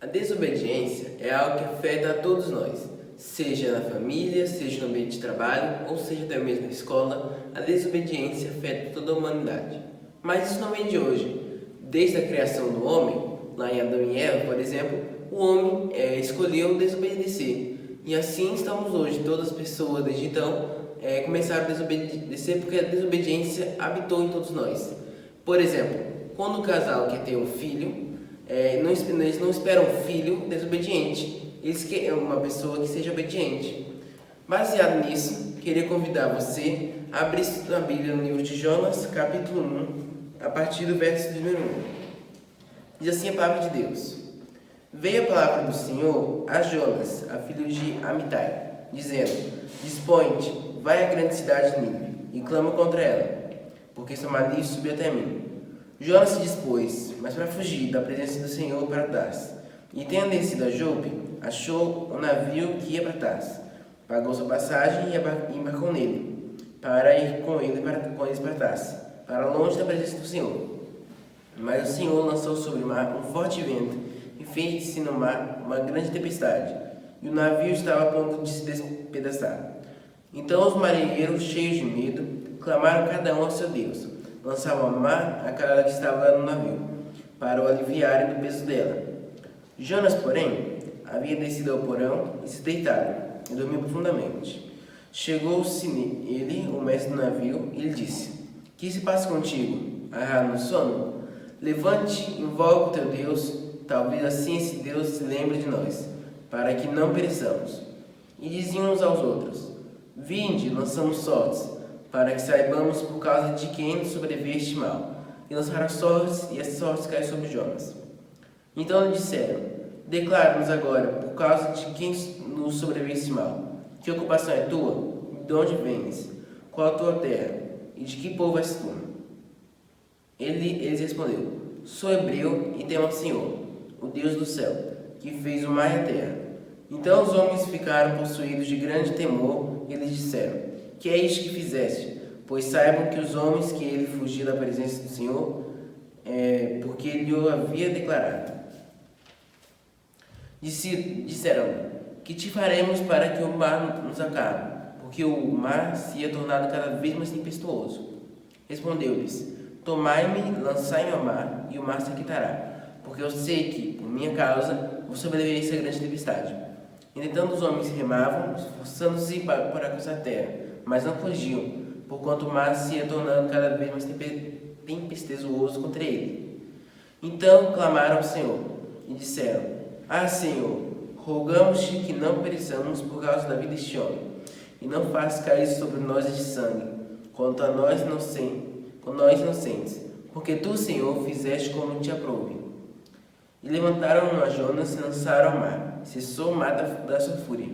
A desobediência é algo que afeta a todos nós, seja na família, seja no ambiente de trabalho, ou seja até mesmo na escola. A desobediência afeta toda a humanidade. Mas isso não vem de hoje. Desde a criação do homem, lá em Adão e Eva, por exemplo, o homem escolheu desobedecer. E assim estamos hoje. Todas as pessoas desde então começaram a desobedecer porque a desobediência habitou em todos nós. Por exemplo, quando o casal quer ter um filho, eles não esperam um filho desobediente, eles querem uma pessoa que seja obediente. Baseado nisso, queria convidar você a abrir a Bíblia no livro de Jonas, capítulo 1, a partir do verso número 1. Diz assim a palavra de Deus: Veio a palavra do Senhor a Jonas, a filho de Amitai, dizendo: Dispõe-te, vai à grande cidade de Nínive, e clama contra ela, porque sua malícia subiu até mim. Jonas se dispôs, mas para fugir da presença do Senhor para Tarsis. E tendo descido a Jope, achou um navio que ia para Tarsis. Pagou sua passagem e embarcou nele, para ir com eles para Tarsis, para longe da presença do Senhor. Mas o Senhor lançou sobre o mar um forte vento, e fez-se no mar uma grande tempestade, e o navio estava a ponto de se despedaçar. Então os marinheiros, cheios de medo, clamaram cada um ao seu Deus. Lançavam ao mar aquela que estava no navio, para o aliviarem do peso dela. Jonas, porém, havia descido ao porão e se deitara, e dormiu profundamente. Chegou-se ele, o mestre do navio, e lhe disse: Que se passa contigo? Agarrado no sono? Levante, invoca o teu Deus, talvez assim esse Deus se lembre de nós, para que não pereçamos. E diziam uns aos outros: Vinde, lançamos sortes, para que saibamos por causa de quem nos sobreveio este mal. E lançaram sortes, e as sortes caíram sobre Jonas. Então lhe disseram: Declara-nos agora, por causa de quem nos sobreveio este mal. Que ocupação é tua? De onde vens? Qual a tua terra? E de que povo és tu? Eles respondeu: Sou hebreu e temo ao Senhor, o Deus do céu, que fez o mar e a terra. Então os homens ficaram possuídos de grande temor e lhes disseram: Que é isto que fizeste? Pois saibam que os homens que ele fugiu da presença do Senhor, porque ele o havia declarado. Disseram: Que te faremos para que o mar nos acabe? Porque o mar se ia tornado cada vez mais tempestuoso. Respondeu-lhes: Tomai-me, lançai-me ao mar, e o mar se aquietará, porque eu sei que, por minha causa, vos sobreviverei essa grande tempestade. Entretanto os homens remavam, esforçando-se para alcançar a terra, mas não fugiam, porquanto o mar se ia tornando cada vez mais tempestuoso contra ele. Então clamaram ao Senhor e disseram: Ah, Senhor, rogamos-te que não pereçamos por causa da vida deste homem, e não faças cair sobre nós este sangue, quanto a nós inocentes, porque tu, Senhor, fizeste como te aprouve. E levantaram a Jonas e lançaram ao mar. Cessou o mar da sua fúria.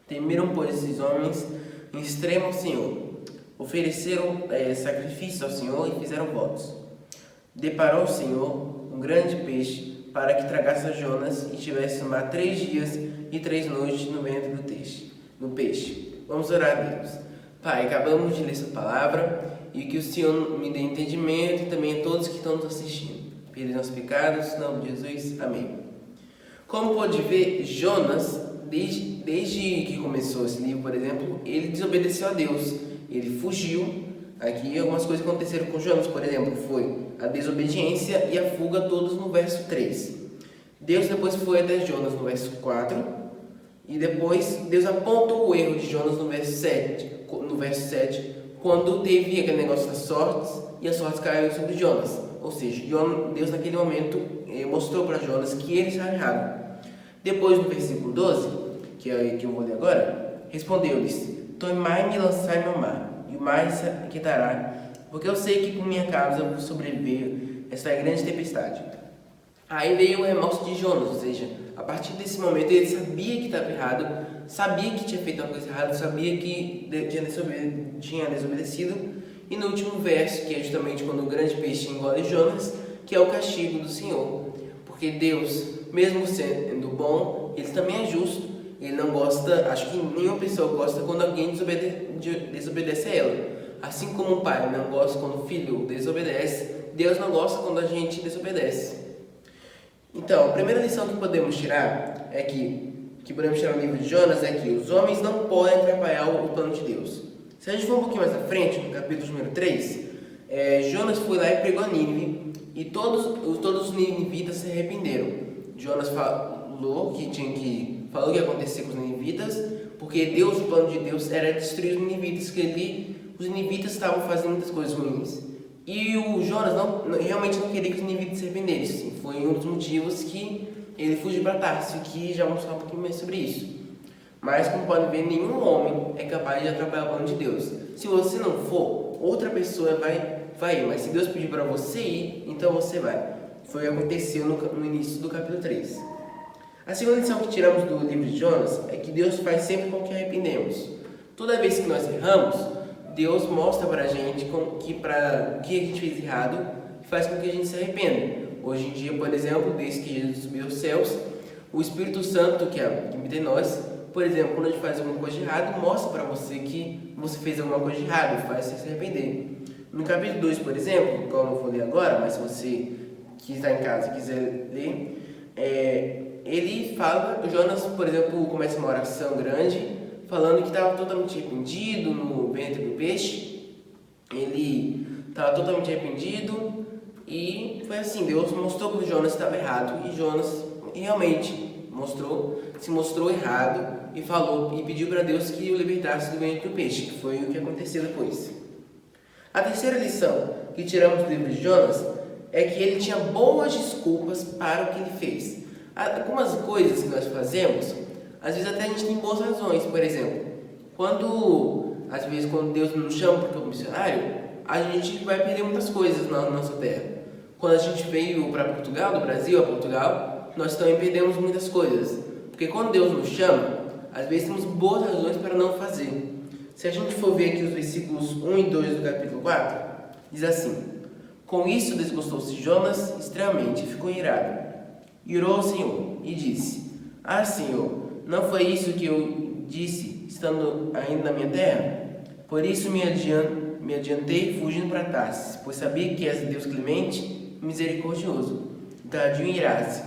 Temeram, pois, esses homens em extremo ao Senhor. Ofereceram sacrifícios ao Senhor e fizeram votos. Deparou o Senhor um grande peixe para que tragasse a Jonas e tivesse no mar 3 dias e 3 noites no ventre do peixe. Vamos orar a Deus. Pai, acabamos de ler essa palavra e que o Senhor me dê entendimento e também a todos que estão nos assistindo. Perdoe nossos pecados, em nome de Jesus. Amém. Como pode ver, Jonas, desde que começou esse livro, por exemplo, ele desobedeceu a Deus. Ele fugiu. Aqui algumas coisas aconteceram com Jonas, por exemplo, foi a desobediência e a fuga, todos no verso 3. Deus depois foi até Jonas no verso 4. E depois Deus apontou o erro de Jonas no verso 7, quando teve aquele negócio das sortes e as sortes caíram sobre Jonas. Ou seja, Deus naquele momento mostrou para Jonas que ele estava errado. Depois no versículo 12, que eu vou ler agora, respondeu-lhes: Tomai-me e lançai-me ao mar, e o mar se aquietará, porque eu sei que por minha causa vos sobreveio esta grande tempestade. Aí veio o remorso de Jonas, ou seja, a partir desse momento ele sabia que estava errado, sabia que tinha feito uma coisa errada, sabia que tinha desobedecido. E no último verso, que é justamente quando o grande peixe engole Jonas, que é o castigo do Senhor. Porque Deus, mesmo sendo bom, ele também é justo. Ele não gosta, acho que nenhuma pessoa gosta quando alguém desobedece a ela. Assim como o pai não gosta quando o filho desobedece, Deus não gosta quando a gente desobedece. Então, a primeira lição que podemos tirar podemos tirar no livro de Jonas é que os homens não podem atrapalhar o plano de Deus. Se a gente for um pouquinho mais à frente, no capítulo número 3, Jonas foi lá e pregou a Nínive e todos os ninivitas se arrependeram. Jonas falou que falou que ia acontecer com os ninivitas, porque o plano de Deus era destruir os ninivitas, os ninivitas estavam fazendo muitas coisas ruins. E o Jonas realmente não queria que os ninivitas se arrependessem. Foi um dos motivos que ele fugiu para Tarso, que já vamos falar um pouquinho mais sobre isso. Mas, como podem ver, nenhum homem é capaz de atrapalhar o plano de Deus. Se você não for, outra pessoa vai ir. Mas se Deus pedir para você ir, então você vai. Foi o que aconteceu no início do capítulo 3. A segunda lição que tiramos do livro de Jonas é que Deus faz sempre com que arrependemos. Toda vez que nós erramos, Deus mostra para a gente o que a gente fez errado e faz com que a gente se arrependa. Hoje em dia, por exemplo, desde que Jesus subiu aos céus, o Espírito Santo que habita em nós, por exemplo, quando a gente faz alguma coisa de errado, mostra para você que você fez alguma coisa de errado e faz você se arrepender. No capítulo 2, por exemplo, como eu vou ler agora, mas se você que está em casa quiser ler, ele fala, o Jonas, por exemplo, começa uma oração grande, falando que estava totalmente arrependido no ventre do peixe. Ele estava totalmente arrependido e foi assim, Deus mostrou que o Jonas estava errado e Jonas realmente se mostrou errado e pediu para Deus que o libertasse do ventre do peixe, que foi o que aconteceu depois. A terceira lição que tiramos do livro de Jonas é que ele tinha boas desculpas para o que ele fez. Algumas coisas que nós fazemos, às vezes até a gente tem boas razões. Por exemplo, quando Deus nos chama para o missionário, a gente vai perder muitas coisas na nossa terra. Quando a gente veio para Portugal, do Brasil a Portugal, nós também perdemos muitas coisas. Porque quando Deus nos chama, às vezes temos boas razões para não fazer. Se a gente for ver aqui os versículos 1 e 2 do capítulo 4, diz assim: Com isso desgostou-se Jonas extremamente e ficou irado. Irou ao Senhor e disse: Senhor, não foi isso que eu disse, estando ainda na minha terra? Por isso me adiantei fugindo para Tarsis, pois sabia que és Deus clemente e misericordioso, tardio em ira-se,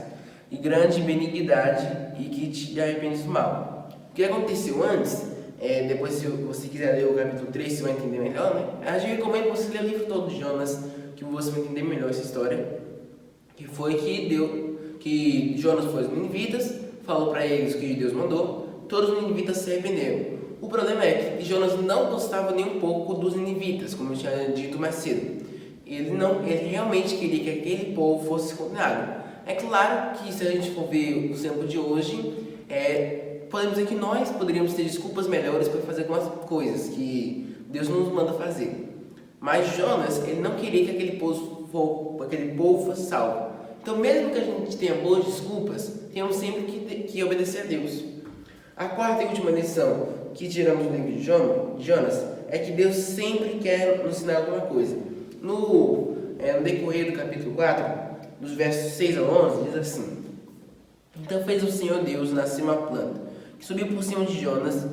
e grande em benignidade, e que te arrependes do mal. O que aconteceu antes, depois se você quiser ler o capítulo 3, você vai entender melhor, né? A gente recomenda você ler o livro todo de Jonas, que você vai entender melhor essa história. Que foi que Jonas foi aos ninivitas, falou para eles o que Deus mandou, todos os ninivitas se arrependeram. O problema é que Jonas não gostava nem um pouco dos ninivitas, como eu tinha dito mais cedo. Ele realmente queria que aquele povo fosse condenado. É claro que se a gente for ver o tempo de hoje, podemos dizer que nós poderíamos ter desculpas melhores para fazer algumas coisas que Deus nos manda fazer. Mas Jonas, ele não queria que aquele povo fosse salvo. Então, mesmo que a gente tenha boas desculpas, temos sempre que obedecer a Deus. A quarta e última lição que tiramos do livro de Jonas é que Deus sempre quer nos ensinar alguma coisa. No decorrer do capítulo 4, dos versos 6 a 11, diz assim: Então fez o Senhor Deus nascer uma planta, que subiu por cima de Jonas,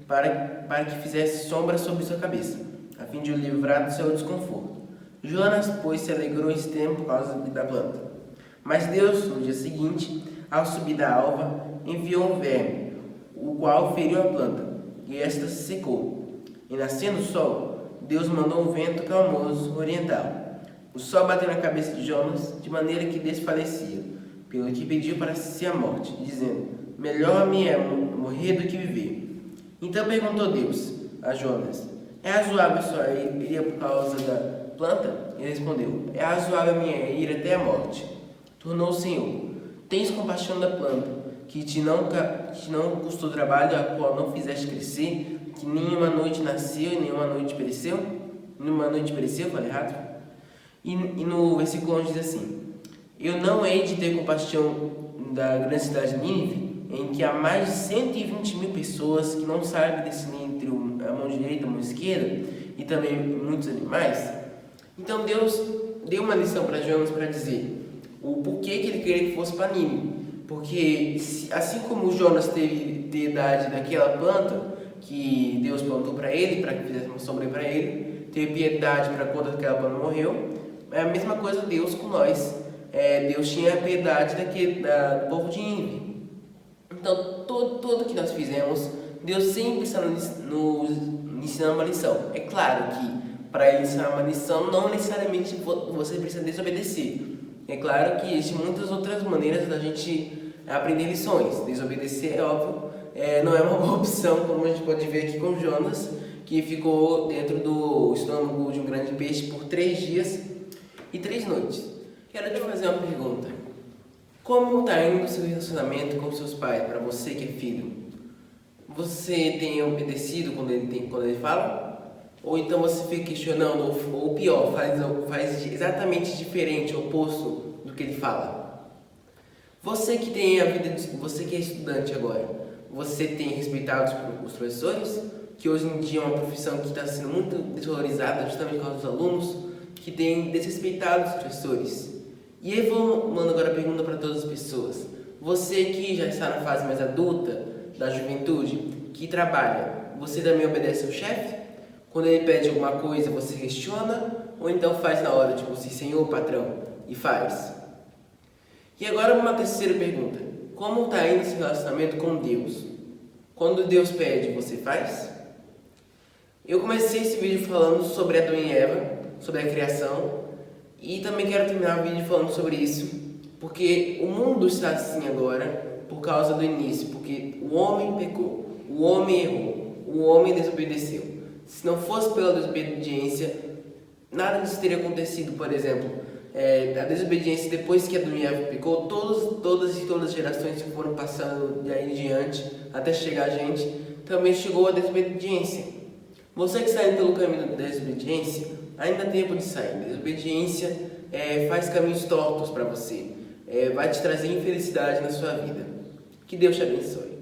para que fizesse sombra sobre sua cabeça, a fim de o livrar do seu desconforto. Jonas, pois, se alegrou extremo por causa da planta. Mas Deus, no dia seguinte, ao subir da alva, enviou um verme, o qual feriu a planta, e esta se secou. E nascendo o sol, Deus mandou um vento calmoso oriental. O sol bateu na cabeça de Jonas, de maneira que desfalecia, pelo que pediu para si a morte, dizendo: Melhor me é morrer do que viver. Então perguntou Deus a Jonas: É razoável sua ira por causa da planta? Ele respondeu: É razoável a minha ira até a morte. Tornou o Senhor: Tens compaixão da planta, que te não custou trabalho, a qual não fizeste crescer, que nenhuma noite nasceu e nenhuma noite pereceu? Falei errado? E no versículo 11 diz assim: Eu não hei de ter compaixão da grande cidade de Nínive, em que há mais de 120 mil pessoas que não sabem discernir entre a mão direita e a mão esquerda, e também muitos animais. Então Deus deu uma lição para Jonas para dizer o porquê que ele queria que fosse para Nínive. Porque assim como Jonas teve piedade daquela planta que Deus plantou para ele, para que fizesse uma sombra para ele, teve piedade para quando aquela planta morreu, é a mesma coisa Deus com nós. Deus tinha piedade do povo de Nínive. Então, tudo que nós fizemos, Deus sempre está nos ensinando uma lição. É claro que para ele ensinar uma lição, não necessariamente você precisa desobedecer. É claro que existem muitas outras maneiras da gente aprender lições. Desobedecer, é óbvio, não é uma boa opção, como a gente pode ver aqui com Jonas, que ficou dentro do estômago de um grande peixe por 3 dias e 3 noites. Quero te fazer uma pergunta. Como está indo o seu relacionamento com seus pais, para você que é filho? Você tem obedecido quando ele fala? Ou então você fica questionando, ou pior, faz exatamente diferente, oposto do que ele fala? Você que tem você que é estudante agora, você tem respeitado os professores? Que hoje em dia é uma profissão que está sendo muito desvalorizada justamente por causa dos alunos, que tem desrespeitado os professores. E aí vou mandar agora a pergunta para todas as pessoas. Você que já está na fase mais adulta da juventude, que trabalha, você também obedece ao chefe? Quando ele pede alguma coisa, você questiona? Ou então faz na hora, tipo assim, senhor patrão, e faz? E agora uma terceira pergunta. Como está indo esse relacionamento com Deus? Quando Deus pede, você faz? Eu comecei esse vídeo falando sobre Adão e Eva, sobre a criação, e também quero terminar o vídeo falando sobre isso, porque o mundo está assim agora por causa do início, porque o homem pecou, o homem errou, o homem desobedeceu. Se não fosse pela desobediência, nada disso teria acontecido. Por exemplo, a desobediência, depois que Adão e Eva pecou, todas as gerações que foram passando de aí em diante, até chegar a gente, também chegou a desobediência. Você que está indo pelo caminho da desobediência, ainda há tempo de sair. Desobediência faz caminhos tortos para você, vai te trazer infelicidade na sua vida. Que Deus te abençoe.